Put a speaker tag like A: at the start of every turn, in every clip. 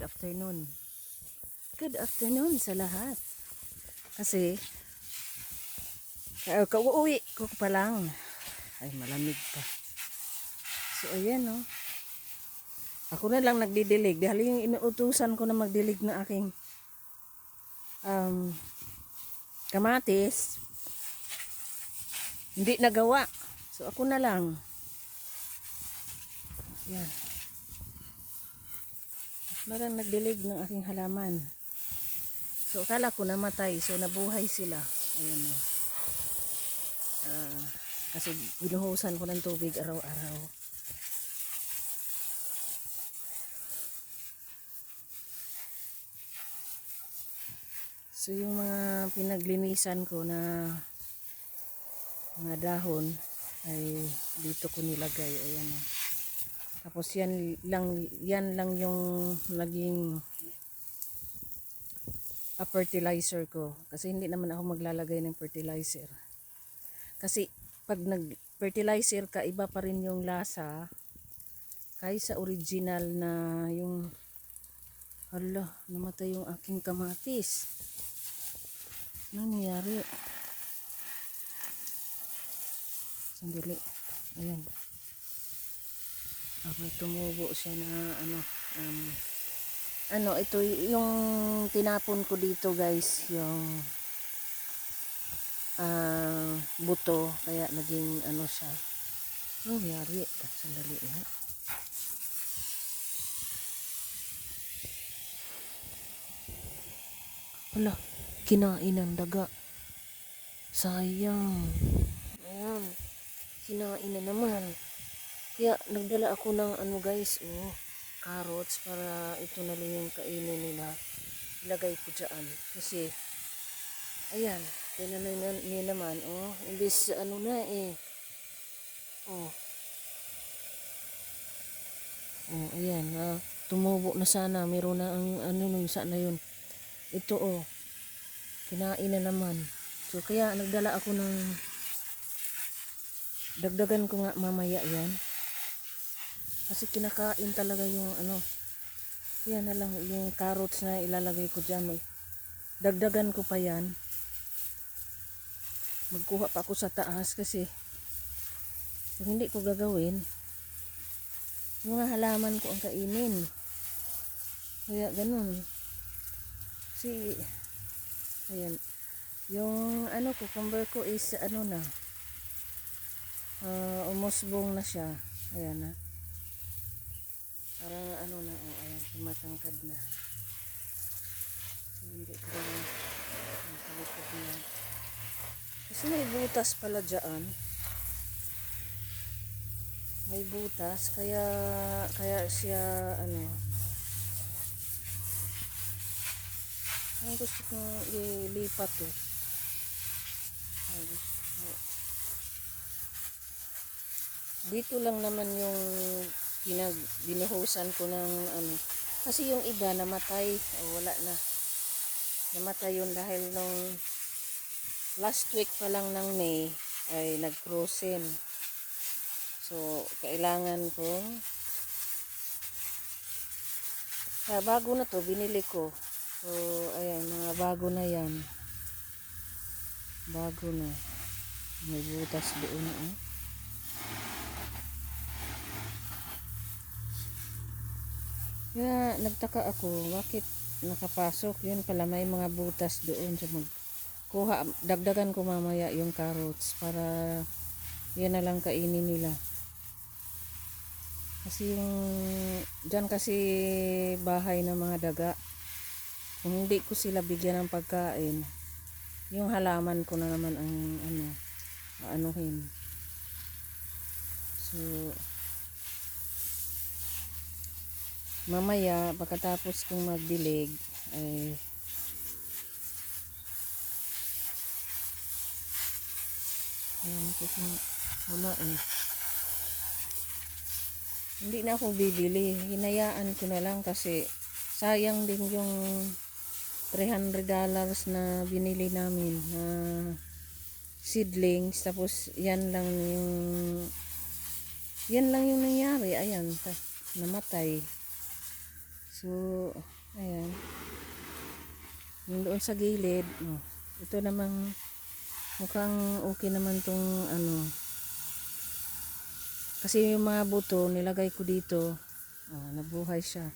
A: afternoon. Good afternoon sa lahat. Kasi kauwi ko pa lang. Ay, malamig pa. So ayan, no. Ako na lang nagdidilig dahil yung inuutusan ko na magdilig na aking kamatis hindi nagawa. So ako na lang. Yan. Ako na lang nagdilig ng aking halaman. So akala ko namatay. So nabuhay sila. Ayan, no. Kasi binuhusan ko ng tubig araw-araw. So yung mga pinaglinisan ko na mga dahon ay dito ko nilagay. Ayan. Tapos yan lang yung naging fertilizer ko. Kasi hindi naman ako maglalagay ng fertilizer. Kasi pag nag-fertilizer ka, iba pa rin yung lasa kaysa original na yung hala, namatay yung aking kamatis. Ano nangyari? Sandali. Ayan. Okay, tumubo siya na ito yung tinapon ko dito, guys, yung buto, kaya naging siya. Ano nangyari? Sandali na. Hala, kinain ng daga. Sayang. Ayan, kinain na naman. Kaya nagdala ako ng guys, carrots para ito na lang yung kainin nila. Ilagay ko dyan. Kasi, ayan, tinan niyo naman, imbis ayan, tumubo na sana. Meron na ang sana yun. Ito, kinain na naman. So, kaya nagdala ako ng dagdagan ko nga mamaya yan. Kasi kinakain talaga yung yan na lang yung carrots na ilalagay ko dyan. Dagdagan ko pa yan. Magkuha pa ako sa taas kasi kung hindi ko gagawin, yung mga halaman ko ang kainin. Kaya ganun. Si ayan. Yung cucumber ko is umusbong na siya. Ayan na. Parang ayan, tumatangkad na. So, hindi ko rin nakalikod na. Kasi may butas pala dyan. May butas, kaya siya ang gusto kong ilipat to. Dito lang naman yung binuhusan ko ng kasi yung iba namatay, wala na. Namatay yun dahil nung last week pa lang ng May ay nag-frozen. So kailangan kong bago na to, binili ko. So ayan, mga bago na yan. Bago na. May butas doon. Kaya nagtaka ako, bakit nakapasok? Yun pala, may mga butas doon. So magkuha, dagdagan ko mamaya yung carrots para yan na lang kainin nila. Kasi yung dyan kasi bahay ng mga daga. Kung hindi ko sila bigyan ng pagkain, yung halaman ko na naman ang aanuhin. So mamaya pagkatapos kong magdilig ay wala hindi na ako bibili, hinayaan ko na lang kasi sayang din yung $300 na binili namin na seedlings. Tapos yan lang yung nangyari. Ayan, namatay. So Yung doon sa gilid, oh, ito namang mukhang okay naman tong ano. Kasi yung mga buto nilagay ko dito, oh, nabuhay siya.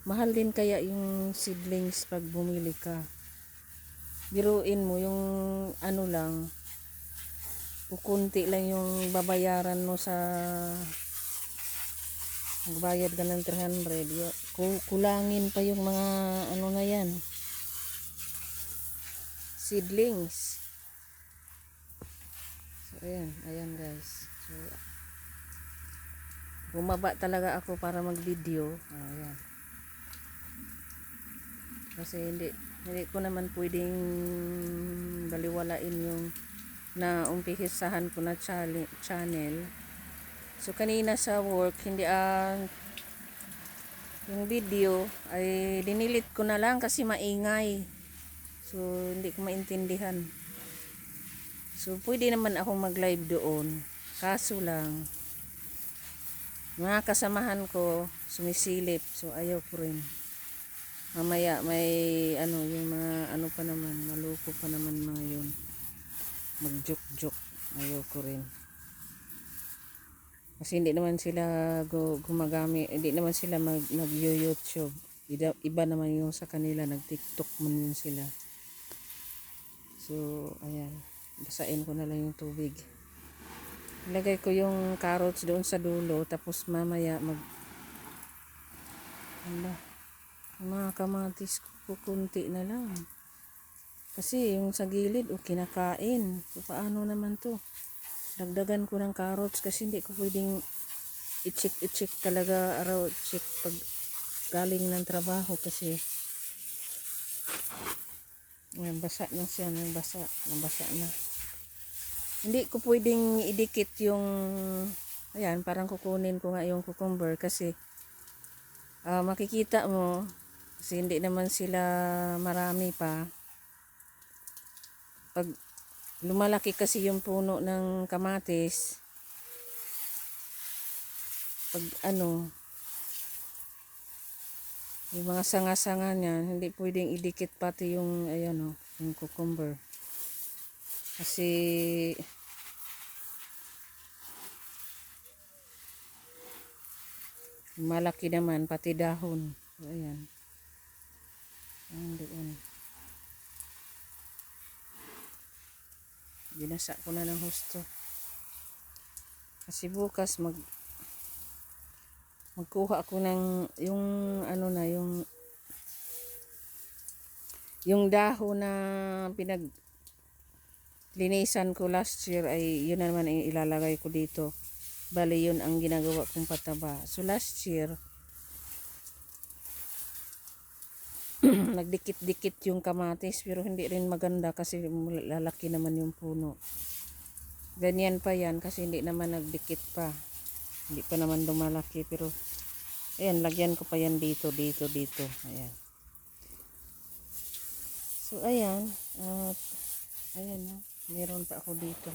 A: Mahal din kaya yung seedlings pag bumili ka. Biruin mo yung ano lang, kukunti lang yung babayaran mo sa magbayad ka ng 300. Kulangin pa yung mga ano na yan, seedlings. So ayan guys. So bumaba talaga ako para mag-video. Ayan. Kasi hindi ko naman pwedeng baliwalain yung na umpisahan ko na channel. So kanina sa work, hindi yung video ay dinilit ko na lang kasi maingay. So hindi ko maintindihan. So pwede naman akong mag-live doon. Kaso lang mga kasamahan ko sumisilip. So ayaw ko rin. Mamaya may ano yung mga ano pa naman, maloko pa naman mga yun. Mag-joke-joke. Ayaw ko rin. Kasi hindi naman sila gumagamit, hindi naman sila nag-YouTube. Iba naman yung sa kanila, nag-TikTok man yun sila. So, ayan. Basain ko na lang yung tubig. Ilagay ko yung carrots doon sa dulo, tapos mamaya mga kamatis ko kunti na lang. Kasi yung sa gilid, kinakain. So, paano naman to? Dagdagan ko ng carrots kasi hindi ko pwedeng i-check talaga araw check pag galing ng trabaho kasi basa na siya, nabasa na. Hindi ko pwedeng idikit yung ayan, parang kukunin ko nga yung cucumber kasi makikita mo kasi hindi naman sila marami pa. Pag lumalaki kasi yung puno ng kamatis, pag ano, yung mga sanga-sanga niyan, hindi pwedeng idikit pati yung ayan o, yung cucumber. Kasi malaki naman pati dahon. So, ayan. Doon. Binasa ko na ng husto. Kasi bukas magkuha ako ng yung ano na yung dahon na linisan ko last year ay yun naman ang ilalagay ko dito. Bali yun ang ginagawa kong pataba. So last year nagdikit-dikit yung kamatis pero hindi rin maganda kasi lalaki naman yung puno. Ganyan pa yan kasi hindi naman nagdikit pa. Hindi pa naman lumalaki pero ayan, lagyan ko pa yan dito. Ayan. So ayan, ayan na. Meron pa ako dito.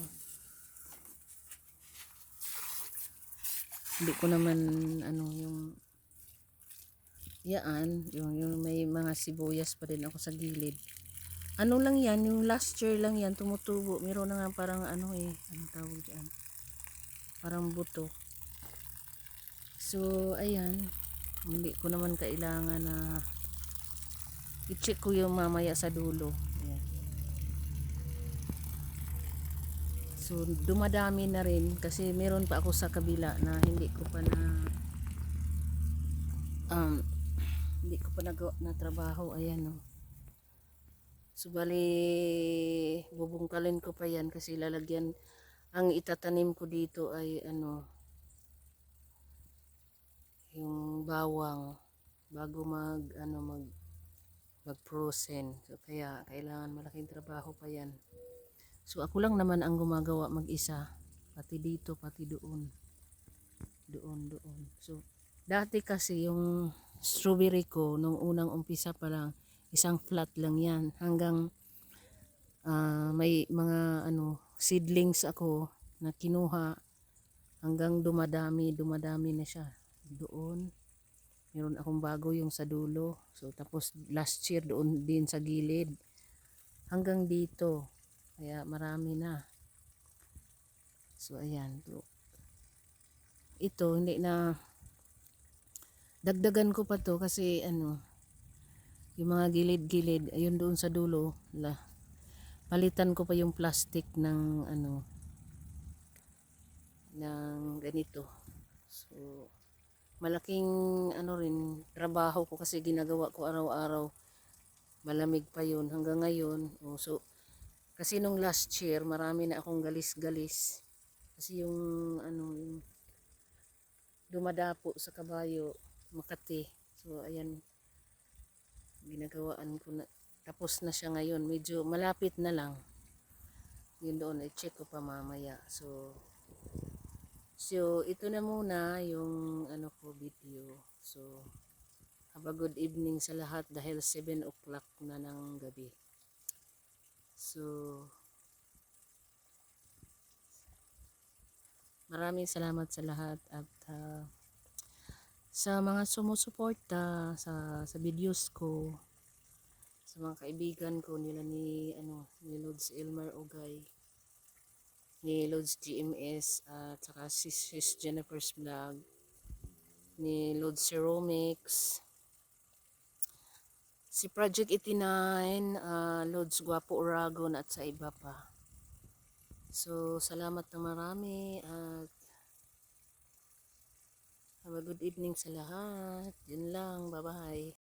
A: Hindi ko naman ano yung yung may mga sibuyas pa rin ako sa gilid. Ano lang yan, yung last year lang yan tumutubo. Meron na nga parang ano anong tawag dyan? Parang buto. So ayan, hindi ko naman kailangan na i-check ko yung mamaya sa dulo. Ayan. So dumadami na rin kasi meron pa ako sa kabila na hindi ko pa nagawa na trabaho. Ayan o. So bali bubungkalin ko pa yan kasi lalagyan, ang itatanim ko dito ay ano, yung bawang bago mag-frozen. So kaya kailangan malaking trabaho pa yan. So ako lang naman ang gumagawa mag-isa, pati dito pati doon. So dati kasi yung strawberry ko nung unang umpisa pa lang, isang flat lang yan hanggang may mga ano seedlings ako na kinuha hanggang dumadami na siya. Doon Meron akong bago yung sa dulo. So tapos last year doon din sa gilid. Hanggang dito. Kaya marami na. So ayan. Ito hindi na dagdagan ko pa to kasi ano yung mga gilid-gilid ayun doon sa dulo palitan ko pa yung plastic ng ano ng ganito. So malaking ano rin trabaho ko kasi ginagawa ko araw-araw. Malamig pa yun hanggang ngayon. So kasi nung last year marami na akong galis-galis. Kasi yung ano yung dumadapo sa kabayo Makati. So ayan ginagawaan ko na tapos na siya ngayon. Medyo malapit na lang. Yun doon i-check ko pa mamaya. So ito na muna yung ano ko video. So have a good evening sa lahat dahil 7 o'clock na ng gabi. So maraming salamat sa lahat at sa mga sumusuporta sa videos ko, sa mga kaibigan ko nila ni Lods Elmer Ogay, ni Lods GMS at saka sis Jennifer's Vlog, ni Lods Ceromix, si Project 89, Lods Guapo Oragon at sa iba pa. So salamat na marami at have a good evening sa lahat. Yun lang, bye bye.